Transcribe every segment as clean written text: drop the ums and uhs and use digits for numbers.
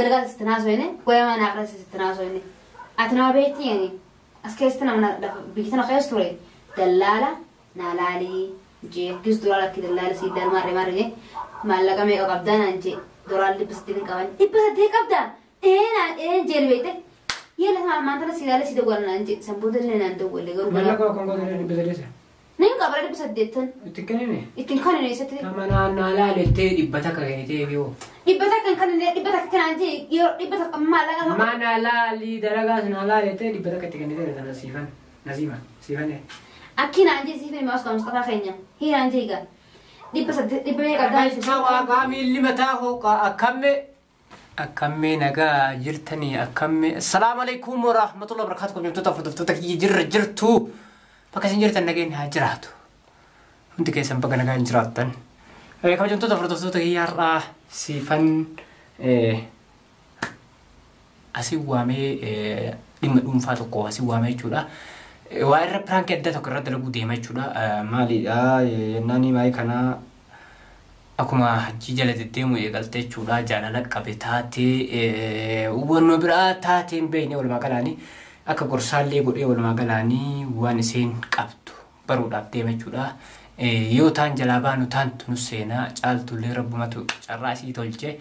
دلقات استناسويني ويا ما نعرف استناسويني أتنا بيتي يعني أسكيستنا من بيتنا خيس توري دلالة نالالي جي كيس دولار كده دلالة سيد دل مرة ما لقى مي قبضنا نجي دولار اللي بس تبين كمان بس ده قبضة إيه جيل بيته يلا ما أنت سيدا سيدا قولنا نجي سبود اللي ندو اللي قول ما لقى كم قول اللي بدرسه نين قبل بس ديتن تكنيني يتكنني ستي ما أنا لا للتي إبتك يعني تي بيو إبتك كان عندي إبتك ما لقى ما أنا لا لي درجات أنا لا للتي إبتك تكني ده أنا سيفان نزيمة سيفان أكين عندي سيفن ما أسمع مصطفى خينيا هي عندي كا دي قدام سوا قامي اللي متاهو أكمل نجا جرتني أكمل السلام عليكم ورحمة الله وبركاته يوم تطفرتك جرتو فكاسين جرت النجين هجراتو أنت كيسن بقى نجا جراتن كم يوم تطفرتك يارا سيفن أسيوامي دم فاتوكو أسيوامي جولا وأنا برانك أدى تكرر دلقو ديما جولا مالي ناني ماي كنا أكما حجي جلد الديمو يقلتي جولا جانا قبتاتي ونبراتاتي بيني والمقالاني أكا قرصان لي قولي والمقالاني وانسين قبتو برود أبديما جولا يوتان جلابانو تان تنسينا جالتو اللي ربماتو جراسي تولجي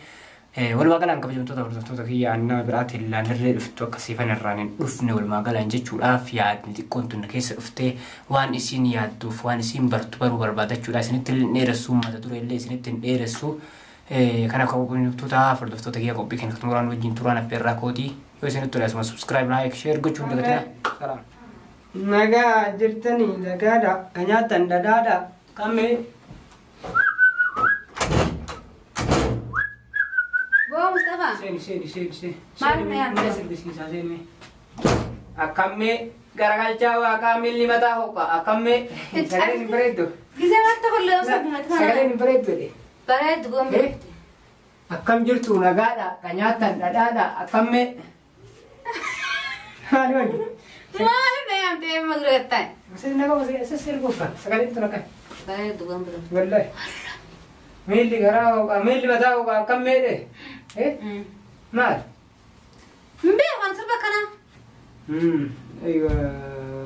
والمقالان قبل جمتو دفرتو كي عنا براتي اللي نرد افتو كسيفان الرانين رفني والمقالان جيجولا في عاد كنتو نكيس افتي وان اسين يادوف وان اسين برتبرو بربادة جولا سنتل نيرسو ماذا دوري اللي سنتل نيرسو كان أكو جمتو دفرتو كي أكو بيكن كتمران وجين ترانا في الراكودي يو سنتل اسمه سبسكرايب لايك شير قوشو دكتنا سلام نجا جرتني دكادا كنياتن دادا كمي سيني أكمل غرقال جاوا أكمل لي متى هوكا أكمل سكالين بريدو كذا ما تقول له سبنا سكالين بريدو دي بريد قوم بريد أكمل جرتو نجادا كنياتن دادا أكمل هالوين ما له يا أنتي مغرقتين مسير نجا مسير سير بوكا سكالين تناكا بريد قوم بريد والله ميل لي غراو ميل لي متى هوكا أكمل إيه مال مبيه كان سبب كنا أيوة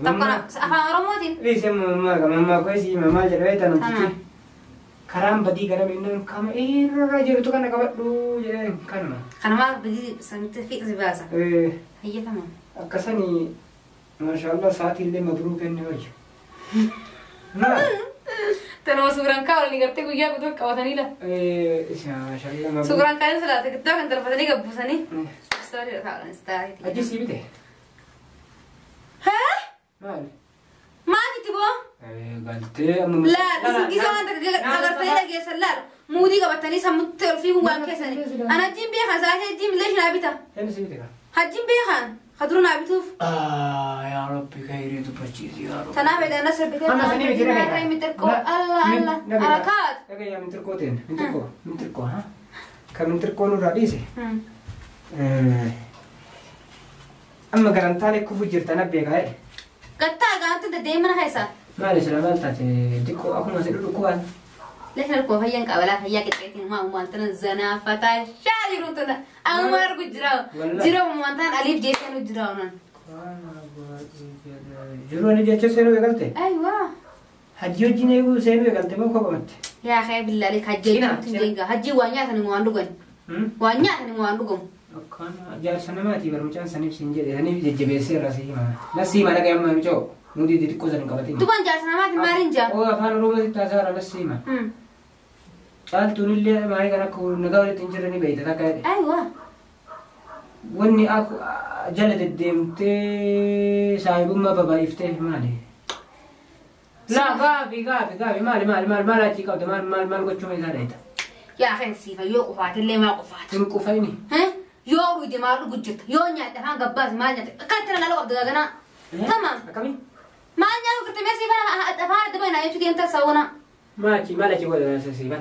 تبقى أفهم رمودين ليش ماما كويسي ماما جربت أنا تيجي كرام بدي كرام إنه كم رجل تو كنا كبدو جرين كنا ما بدي سنت في زباسة هي تمام كسني ما شاء الله ساعتي اللي مبروك إنه وجه ما تنو سوران كاول اللي قرتي ويا بدو كواتني لا ما شاء الله مبروك سوران كان سلا تكتب أنت رفتني كبوسني ستوري رفعنا استاهي أجي سيبته ها مال ما أنت تبغى قلت لا بس كذا أنت قرتي لك يا سلال مودي قبتني سمت فيه وان كيسني أنا جيم بيها زاهي جيم ليش نابته هنا سيبته هجيم بيها خدرون نابتوف يا ربي خيري تبرجيز يا رب تنابع ده نصر بيتنا أنا سني كده هاي متركو الله حركات يا متركوتين متركو ها كم متركو نوراديسي أما قرنتالي كفو جرتنا بيجاي قطع قانت ده دايما هيسا معلش لا بالتاتي ديكو أكو ما سيرو كوان ليش نركو هيا كابلا هيا كتير ما هو أنتنا زنا فتا شادي رتنا أمر جراو ما أنتنا أليف جيسن جراونا جروني جيتش سيرو يقلتي أيوة هجيو جينيو سيرو يقلتي ما كوبمت يا أخي بالله عليك هجي تنجينجا هجي وانيا ثاني موندوغن وانيا ثاني موندوغن أكان جال سنماتي برمجان سنيب سنجد هني جبيسي راسي ما نسي ما نجا ما نجو مودي دي كوزن كبتين تبان جال سنماتي مارينجا أو أفان روبي تازار نسي ما قال تقول لي ما هي كنا كور نقول تنجرني بيتا تكاد أيوة وني أكو جلد الدم تي سايب ما بابا يفتح مالي لا غابي مالي تيجي كده مال قد شو ميزانيته يا أخي سيفا يو قفات اللي ما قفات تم كوفيني ها يو ودي مارو قجت يو نيات فان قباس ما نيات كاتنا لا لو بدنا جنا تمام كمي ما نيات كنت مسي فانا فانا دبنا يشوف انت سونا ما لا تقول انا سيبا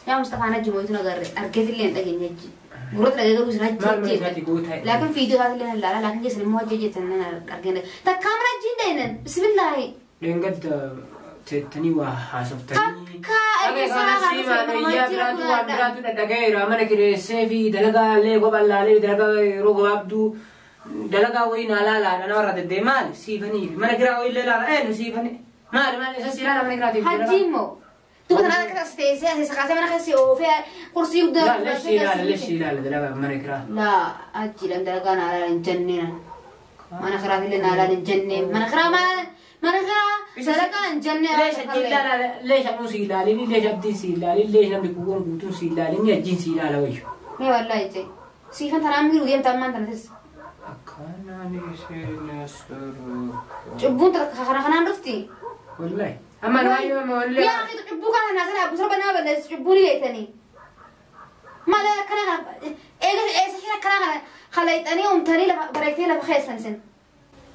يا مصطفى انا جموت نغير اركز اللي انت جنجي قرط لا يقولوا سنه لكن فيديو هذا اللي لا لكن جسم موجه انا ارجع الكاميرا جين دينن بسم الله لين قد تتني وحاسبتني كا Baay'ee sana biraatu waan biraatu dhadhagayeera mana kireessee fi dalagaa illee gobalaalee dalagaa yeroo gabaabduu dalagaa wayii naalaalaadha namarra deddeemaan siifanii mana kiraa wayii illee laala siifanii maali isa silaala mana kiraatiif hajji immoo tu kana akka steesee asii sakaasee mana keessi oofee kursii guddaa leeshii ilaala dalagaa mana kiraa laa hajjiidhaan dalagaa naalaala hin jenneen mana kiraatillee naalaala hin jenneen mana kiraa mana kiraa dalagaa hin jenneen leesha nuu si ilaalini leesha abdiin si ilaalini leesha namni kuuwwan guutuun si ilaalini ajjiin si ilaala wayyu mee wallaa ijjee siifan tanaan miidhuu deemta ammaan tanatis akkanaan isheen cubbuun kanaan dhufti wallahi amma nawaayyoo amma wallee yaa akhiitu cubbuu kana naasana abbuu sarba nama balleessu cubbuun ileetanii maala akkana kana eessa hin akkana kana khalayxanii umtanii bareektee lafa keessan isin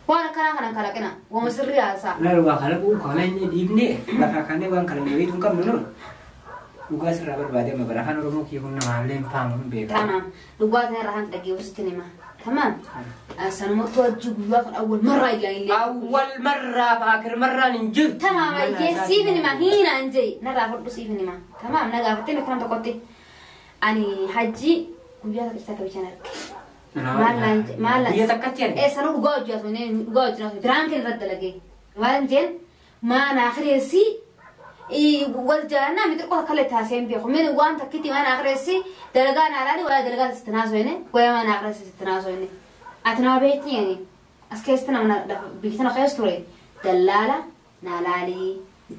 waan akkana kana kalaqina wama sirrii haasaa lalu waa kalaquu kana inni dhiibne lafa kannee waan kana beeytu hin qabnu nu dhugaa sirraa barbaadee amma bara afaan oromoo kiyya kun namaallee hin faamu hin beekaa tamam dhugaatiin irraa kan dhaggeeffasitti nima tamam sanumatti wajji guyyaa kan awwal marraa ilaallee awwal marraa faakir marraan hin jiru tamam ayyee siifin hima hiinaan jee narraa fudhu siifin hima tamam na gaafattee bakka nama tokkotti ani hajji guyyaa takka kabichaan arge biyya takkatti arge sanuu dhugaa hojii asuma dhugaa hojii asuma biraan kenna irratti dalagee waan jeen maana akhireessi wal jaanna mi xiqqoo akka leetaa seen beeku min waan takkiti maana akhireessi dalagaa naalaani waa dalagaa sistinaasoyne waa maana akhireessi sistinaasoyne ati nama beekti yani as keessatti nama biiktana keessa ture dallaala naalaalii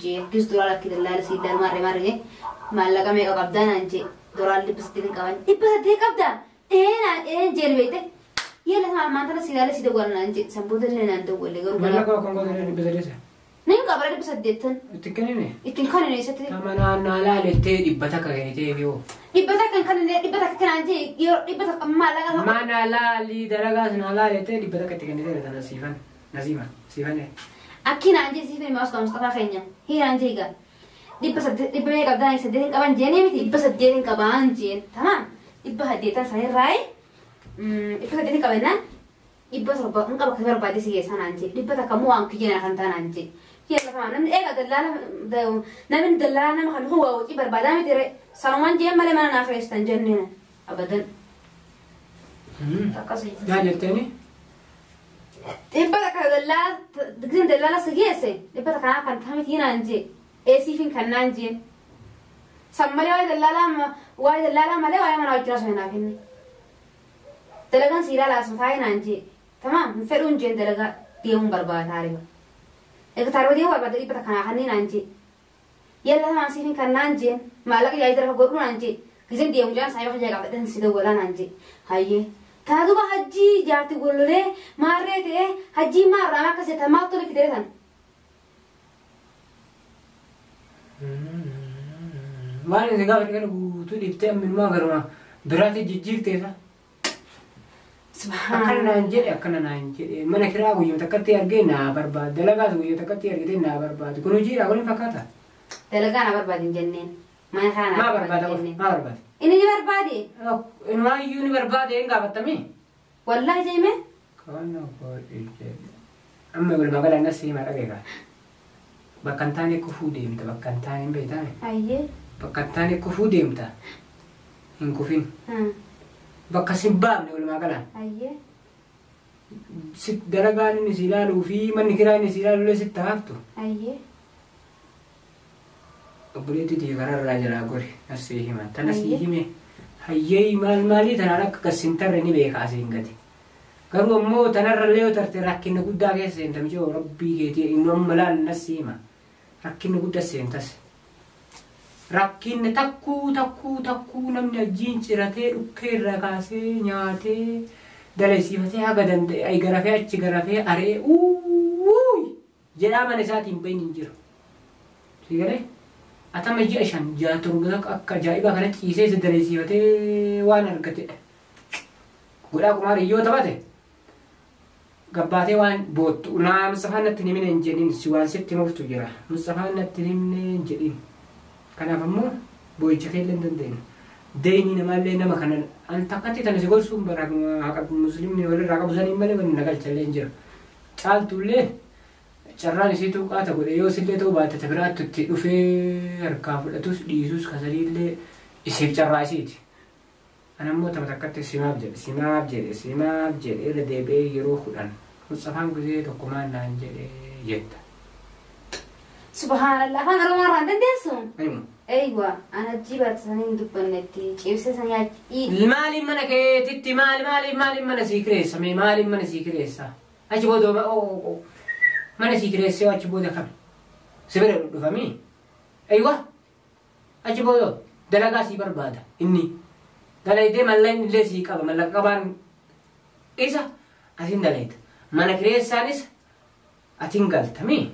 jee gis duraa lakki dallaala sii daal marre marre maallaqa meeqa qabdaa naan jee duraan dhibba saddeetin qaban dhibba saddeet qabdaa jeen beekte yalla sama maantana silaale si dawwala naan jee samboota illee naan dawwalle garuu maallaqa kan godhanii dhibba sadeessa nin qabara dhibba saddeettan ittiin kennine ittiin kanine isatti nama naannaalaa lettee dhibba takka kennitee yoo dhibba takka kanine dhibba takka kanaan jee yoo dhibba takka maallaqa manaalaalii dalagaa sanaalaa lettee dhibba takka itti kennitee tana siifan nasiima siifane akki naan jee siifan maas kan Mustafa keenya hiiraan jee gaa dhibba saddeet dhibba mee qabdaan saddeetin qaban jeenee miti dhibba saddeetin qabaan jeen tamam dhibba saddeetan sanirraayi dhibba saddeetin qabannaan dhibba torba hin qaba kasi barbaade si geessaa naan jee dhibba takka immoo waan kiyyana kan taanaan jee yalla tamam namni eega dallaala nama kan huwa wuxii barbaadaa miti re sanumaan jeen malee mana naaf reestan jenneena abadan akkasii yaa jetteeni dhibba takka dallaala si geesse dhibba takka naa kan tamiti naan jee eesiifin kan naan jeen san malee waa'ee dallaalaa malee waa'ee mana wajjira sun hinaaf inni dalagaan si ilaalaa sun taa'ee naan jee tamam hin fedhuun jeen dalagaa deemuun barbaadaa riba egaa taaroo deemuu barbaada dhibba takka naa kanneen naan jee yalla tamaan siifin kan naan jeen maallaqa yaa'ii lafa godhuu naan jee gizeen deemu jaan saa yoo hajaa qabadhan si dawwalaa naan jee hayyee taa duba hajjii jaarti gollolee maarree ta'ee hajjii maarraa akka seetan maattu ni fidee tan maal inni gaafa kana guutuu dhiiftee amminumaa garuma biraatti jijjiirteessa akkana naan jedhe mana kiraa guyyoo takkatti argee naa barbaadu dalagaas guyyoo takkatti argitee naa barbaadu kun hojiidha kun fakkaata dalagaa na barbaadin jenneen mana kana maa barbaada inni ni barbaade inumaayyuu ni barbaade hin gaafattamii wallahi jeeme kana amma walumaa gala annas himaa dhageekaa bakka hin taane kufuu deemta bakka hin taane hin beektaame ayyee bakka hin taane kufuu deemta hin kufin bakka sin baafne walumaa galaan ayyee dalagaan inni si ilaaluu fi manni kiraa inni si ilaalullee sitti haftu ayyee obboleetti diye kanarraa jalaa gori asii himan tana sii hime hayyee maalii tanaan akka gassin tarre ni beeka asiin gati garuu ammoo tanarrallee yoo tarte rakkinna guddaa keessa seentamichi yoo rabbii keetii inni amma laalu nasii hima rakkinni guddaa seentas rakkinni takkuu namni ajjiin ciratee dhukkee irra kaasee nyaatee daleessiifatee haga danda'e ay garafee achi garafee aree jedhaa mana isaatiin bahin hin jiru si galee atama ji'a shan ja'a torba akka ajaa'ibaa kanatti ciisee isa daleessiifatee waan argate godhaa kumaari yoo taphate gabbaatee waan boottu naa Mustafaan natti himne hin jedhin si waan sitti muftu jira Mustafaan natti himne hin jedhin kanaaf ammoo boo'icha keellee hin dandeenyu deynii namaallee nama kana an takkatti tana si gorsuun bara haqa muslimni walirraa qabu saniin malee wanni nagalchallee hin jira caaltullee carraan isiituu qaata godhe yoo sillee ta'uu baate biraatti itti dhufee harkaa fudhatus dhiisus kasaliillee isiif carraa isiiti. Anammoo tapha takkatti simaaf jedhe irra deebi'ee yeroo kudhan Mustafaan gizee tokko maannaan jedhee jetta. Subhanallah afaan oromoo irraa dandeessu? Eeywa ana jibat saniin dubbannetti ciibse sanii maaliin mana keetitti maaliin mana sii kireessa maaliin mana sii kireessa achi booda mana sii kireessee achi booda kam si bira dhufamii eeywa achi booda dalagaa sii barbaada inni dalaydee mallaan illee sii qaba mallaqa qabaan isa asin dalayda mana kireessaanis atin galtamii.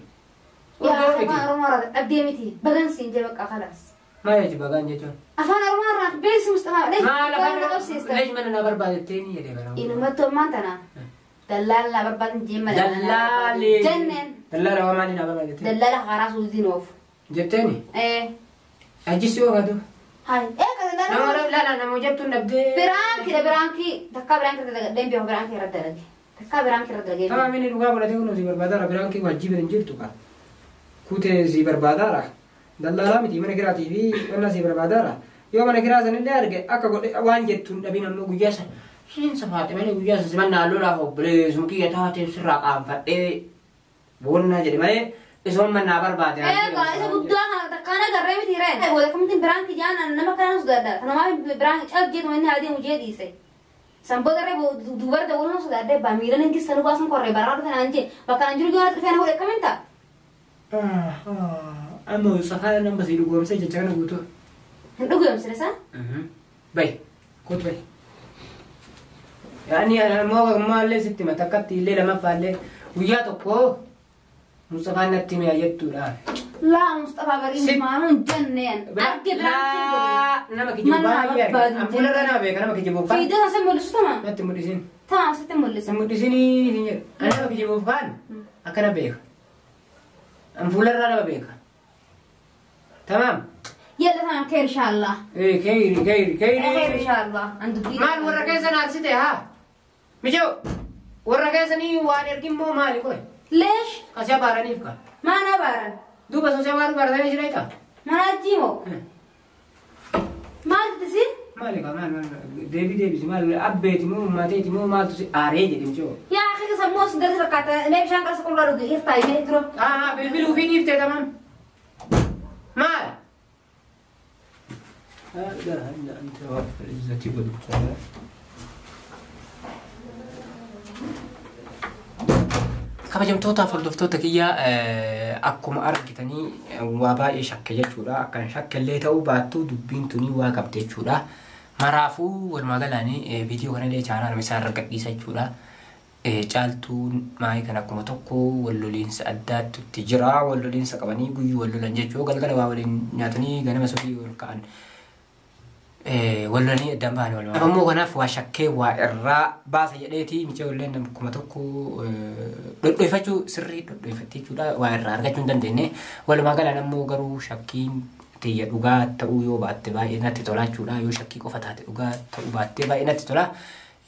يا أفان أرومارا أبديمتي بغن سينجي بقى خلاص ما يجي بغن جيجون أفان أرومارا بيس مستمع ليش ما ليش من أنا برباد التاني يلي برا إنه ما تو ما تنا دلال لا برباد جيم دلالي جنن دلال هو ما لنا برباد التاني دلال خلاص وزينوف جبتني إيه أجي سوى هذا هاي إيه كذا لا أنا ما جبت نبدي برانكي تكا برانكي دم بيو برانكي ردلك تكا برانكي ردلك تمام من الوقت ولا تقولوا زي بربادة برانكي واجيب نجيب تكا كوتة زي بربادارة دلالة متي من كراتي في ولا زي بربادارة يوم أنا كراسة اللي أرجع أكا وان جتون أبينا منو جياسة شين سفاتي مني جياسة زمان نالولا هو بليز مكية تاتي سرق عام فدي بقولنا جدي ماي اسمه من نابر بعد إيه قال إذا بدها تكانا قريب تيرين هو ده كم تين برانكي جانا نما كنا صدقنا أنا ما برانك أجد جيت مني هذه مجيء ديسه sampai karena dua ada ulun sudah ada bamiran yang kisah luas mengkorek barang itu nanti bahkan anjur juga nanti saya boleh komentar. Amo sekarang nama si Dugam saja jangan begitu. Dugam selesai? Baik, kut baik. Ya ni mau les itu mata kati le lama fale, uya tu ko, Mustafa nanti me ayat tu lah. La Mustafa beri manun jennen. Arke berarti. Nama kejubuhan ya. Ampulah nama be, nama kejubuhan. Video saya mulus sama. Nanti mulisin. Tamam, saya mulus. Mulisin ini, nama kejubuhan. Akan be. Ampulah nama be. Tamam. يلا تمام خير إن شاء الله. إيه خير خير إن شاء الله. عندك. ما ورا كيسة نارسيته ها. ميجو ورا كيسة ني وارير كم مو مالي كوي. ليش؟ كسيا باراني فكا. ما أنا بارن. دو بس كسيا باراني شراي كا. ما نجيمو. ما تدسين؟ مالي كا مال ديبي مال أبيتي مو ماتيتي مو مال تسي آريجي ميجو. يا أخي كسموس درس ركعت نبي شان كسر كل رجل يفتح يدرو. بيلو فيني يفتح تمام. مال. هذا أنت وقف العزة والجلال. kabajamtoota hordoftoota kiyya akkuma argitanii waa baay'ee shakke jechuudha. Akkan shakkellee ta'uu baattuu dubbiin tuni waa qabte jechuudha. Maraafuu walumaa galaanii viidiyoo kanallee chaanaaluma isaa irra gadhiisa jechuudha. Caaltuun maayii kan akkuma tokko walloliinsa addaatti jira. Walloliinsa qabanii guyyuu wallolan jechuudha. Galgala waa waliin nyaatanii ganama sobii wal ka'an. Wallolanii addaan bahanii wal makaa. Ammoo kanaaf waa shakkee waa irraa baasa jedheeti micha walleen akkuma tokko dhodhoifachuu sirrii dhodhoifattee jechuudha. Waa irraa argachuu hin dandeenye. Walumaa galaan ammoo garuu shakkiin tiyya dhugaa ta'uu yoo baatte baay'ee natti tola jechuudha. Yoo shakkii qofa taate dhugaa ta'uu baatte baay'ee natti tola.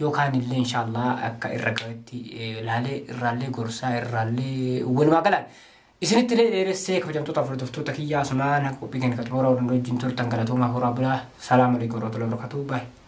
Yookaan illee inshaallah akka irra gahetti ilaalee irraallee gorsaa irraallee walumaa galaan isinitti illee dheeressee kabajamtoota hordoftoota kiyyaa asumaan qophii keenya kan xumuraa waliin wajjin turtan galatoomaa horaa bulaa. Salaamu alaikum warahmatullahi wabarakatuh. Bye.